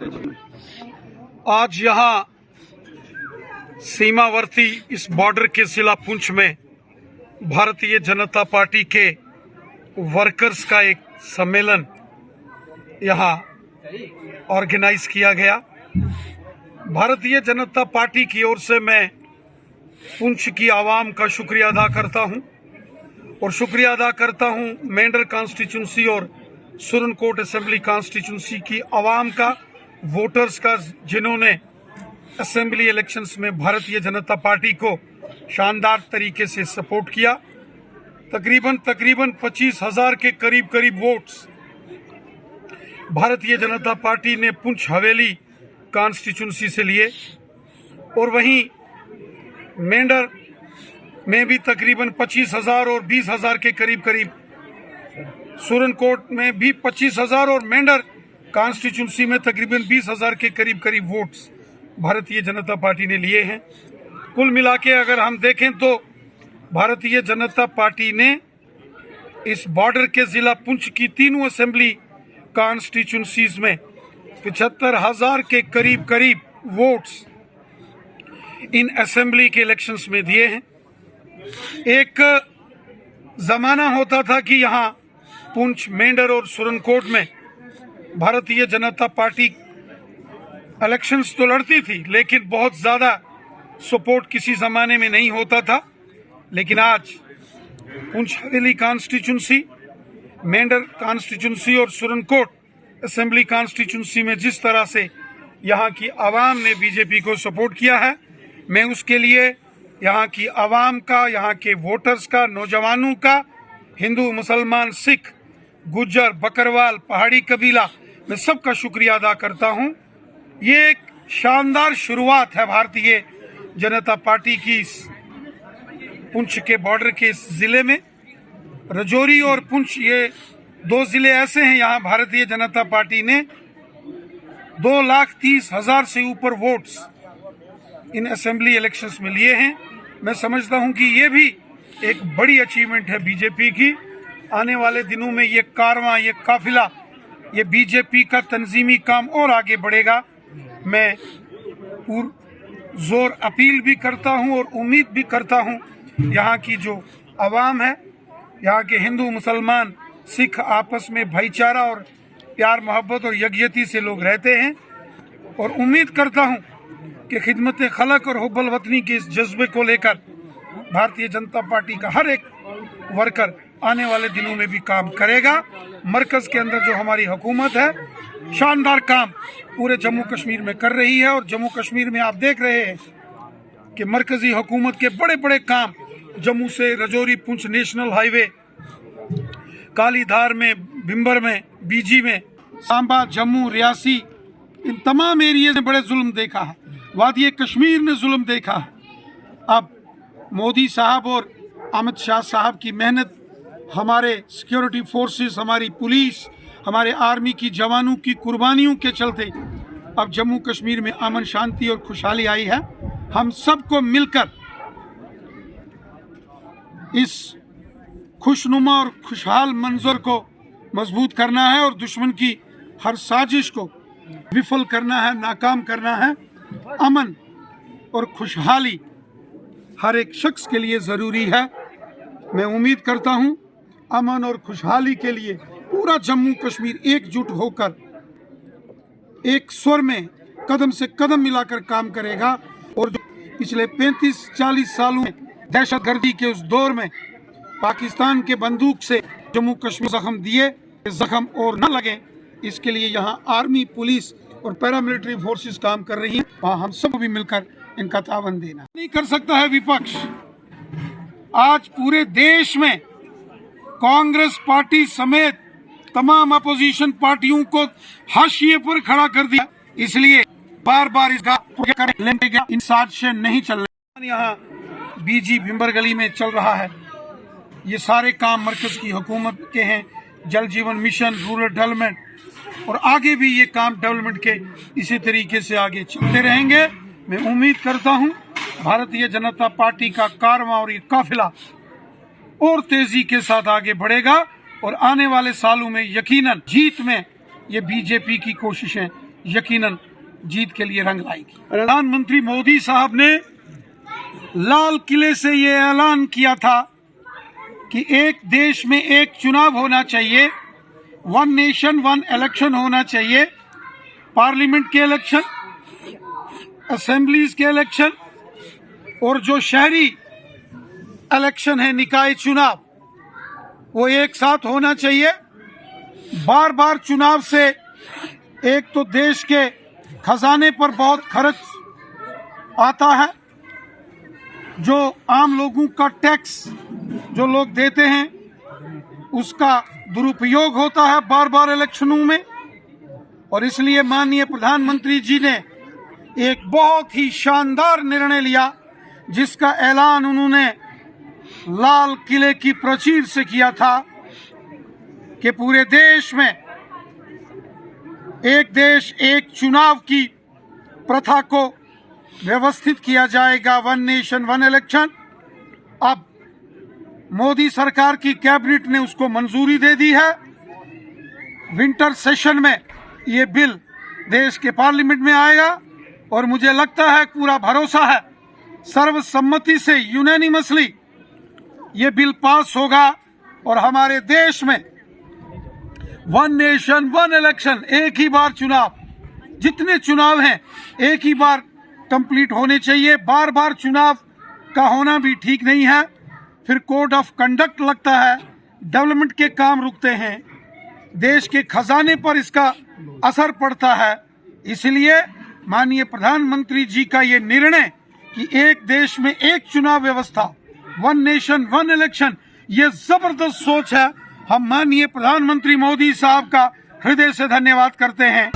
आज यहाँ सीमावर्ती इस बॉर्डर के जिला पुंछ में भारतीय जनता पार्टी के वर्कर्स का एक सम्मेलन यहाँ ऑर्गेनाइज किया गया। भारतीय जनता पार्टी की ओर से मैं पुंछ की आवाम का शुक्रिया अदा करता हूँ और शुक्रिया अदा करता हूँ मेंढर कॉन्स्टिट्यूंसी और सुरनकोट असेंबली कॉन्स्टिट्यूंसी की आवाम का, वोटर्स का, जिन्होंने असेंबली इलेक्शंस में भारतीय जनता पार्टी को शानदार तरीके से सपोर्ट किया। तकरीबन 25,000 के करीब वोट्स भारतीय जनता पार्टी ने पुंछ हवेली कॉन्स्टिट्यूंसी से लिए और वहीं मेंढर में भी तकरीबन 25,000 और 20,000 के करीब सुरनकोट में भी 25,000 और मेंढर कॉन्स्टिट्यूंसी में तकरीबन 20,000 के करीब वोट्स भारतीय जनता पार्टी ने लिए हैं। कुल मिला के अगर हम देखें तो भारतीय जनता पार्टी ने इस बॉर्डर के जिला पुंछ की तीनों असेंबली कॉन्स्टिट्यूंसीज में 75,000 के करीब वोट्स इन असेंबली के इलेक्शंस में दिए हैं। एक जमाना होता था कि यहाँ पुंछ, मेंढर और सुरनकोट में भारतीय जनता पार्टी इलेक्शंस तो लड़ती थी, लेकिन बहुत ज्यादा सपोर्ट किसी जमाने में नहीं होता था। लेकिन आज पुंछ हवेली कॉन्स्टिट्यूंसी, मेंढर कॉन्स्टिट्यूंसी और सुरनकोट असेंबली कॉन्स्टिट्यूंसी में जिस तरह से यहाँ की आवाम ने बीजेपी को सपोर्ट किया है, मैं उसके लिए यहाँ की आवाम का, यहाँ के वोटर्स का, नौजवानों का, हिंदू, मुसलमान, सिख, गुज्जर, बकरवाल, पहाड़ी कबीला, मैं सबका शुक्रिया अदा करता हूँ। ये एक शानदार शुरुआत है भारतीय जनता पार्टी की इस पुंछ के बॉर्डर के इस जिले में। राजौरी और पुंछ, ये दो जिले ऐसे हैं, यहाँ भारतीय जनता पार्टी ने 2,30,000 से ऊपर वोट्स इन असेंबली इलेक्शंस में लिए हैं। मैं समझता हूं कि ये भी एक बड़ी अचीवमेंट है बीजेपी की। आने वाले दिनों में ये कारवां, ये काफिला, ये बीजेपी का तंजीमी काम और आगे बढ़ेगा। मैं जोर अपील भी करता हूं और उम्मीद भी करता हूं यहाँ की जो आवाम है, यहाँ के हिंदू, मुसलमान, सिख आपस में भाईचारा और प्यार, मोहब्बत और यकजहती से लोग रहते हैं और उम्मीद करता हूं कि खिदमत खलक और हुब्बुल वतनी के इस जज्बे को लेकर भारतीय जनता पार्टी का हर एक वर्कर आने वाले दिनों में भी काम करेगा। मरकज के अंदर जो हमारी हुकूमत है शानदार काम पूरे जम्मू कश्मीर में कर रही है और जम्मू कश्मीर में आप देख रहे हैं कि मरकजी हुकूमत के बड़े काम जम्मू से राजौरी पुंछ नेशनल हाईवे, कालीधार में, भिंबर में, बीजी में, सांबा, जम्मू, रियासी, इन तमाम एरिया में बड़े जुल्म देखा है। वादी कश्मीर ने जुल्म देखा है। अब मोदी साहब और अमित शाह साहब की मेहनत, हमारे सिक्योरिटी फोर्सेस, हमारी पुलिस, हमारे आर्मी की जवानों की कुर्बानियों के चलते अब जम्मू कश्मीर में अमन, शांति और खुशहाली आई है। हम सबको मिलकर इस खुशनुमा और खुशहाल मंजर को मजबूत करना है और दुश्मन की हर साजिश को विफल करना है, नाकाम करना है। अमन और खुशहाली हर एक शख्स के लिए ज़रूरी है। मैं उम्मीद करता हूं अमन और खुशहाली के लिए पूरा जम्मू कश्मीर एकजुट होकर एक स्वर में कदम से कदम मिलाकर काम करेगा और जो पिछले 35-40 सालों में दहशतगर्दी के उस दौर में पाकिस्तान के बंदूक से जम्मू कश्मीर जख्म दिए, जख्म और न लगे, इसके लिए यहाँ आर्मी, पुलिस और पैरामिलिट्री फोर्सेस काम कर रही हैं। वहाँ हम सब भी मिलकर इनका तावन देना नहीं कर सकता है विपक्ष। आज पूरे देश में कांग्रेस पार्टी समेत तमाम अपोजिशन पार्टियों को हाशिए पर खड़ा कर दिया, इसलिए बार इसका इन साजिशें नहीं चल रही। यहाँ बीजी भिंबर गली में चल रहा है, ये सारे काम मरकज की हुकूमत के हैं। जल जीवन मिशन, रूरल डेवलपमेंट और आगे भी ये काम डेवलपमेंट के इसी तरीके से आगे चलते रहेंगे। मैं उम्मीद करता हूं भारतीय जनता पार्टी का कारवां और ये काफिला और तेजी के साथ आगे बढ़ेगा और आने वाले सालों में यकीनन जीत में ये बीजेपी की कोशिशें यकीनन जीत के लिए रंग लाएगी। प्रधानमंत्री मोदी साहब ने लाल किले से ये ऐलान किया था कि एक देश में एक चुनाव होना चाहिए, वन नेशन वन इलेक्शन होना चाहिए। पार्लियामेंट के इलेक्शन, असेंबलीज के इलेक्शन और जो शहरी इलेक्शन है, निकाय चुनाव, वो एक साथ होना चाहिए। बार बार चुनाव से एक तो देश के खजाने पर बहुत खर्च आता है, जो आम लोगों का टैक्स जो लोग देते हैं उसका दुरुपयोग होता है बार बार इलेक्शनों में। और इसलिए माननीय प्रधानमंत्री जी ने एक बहुत ही शानदार निर्णय लिया, जिसका ऐलान उन्होंने लाल किले की प्राचीर से किया था कि पूरे देश में एक देश एक चुनाव की प्रथा को व्यवस्थित किया जाएगा, वन नेशन वन इलेक्शन। अब मोदी सरकार की कैबिनेट ने उसको मंजूरी दे दी है। विंटर सेशन में ये बिल देश के पार्लियामेंट में आएगा और मुझे लगता है, पूरा भरोसा है, सर्वसम्मति से यूनानिमसली ये बिल पास होगा और हमारे देश में वन नेशन वन इलेक्शन, एक ही बार चुनाव, जितने चुनाव हैं एक ही बार कंप्लीट होने चाहिए। बार बार चुनाव का होना भी ठीक नहीं है, फिर कोड ऑफ कंडक्ट लगता है, डेवलपमेंट के काम रुकते हैं, देश के खजाने पर इसका असर पड़ता है। इसलिए माननीय प्रधानमंत्री जी का ये निर्णय कि एक देश में एक चुनाव व्यवस्था, वन नेशन वन इलेक्शन, ये जबरदस्त सोच है। हम माननीय प्रधानमंत्री मोदी साहब का हृदय से धन्यवाद करते हैं।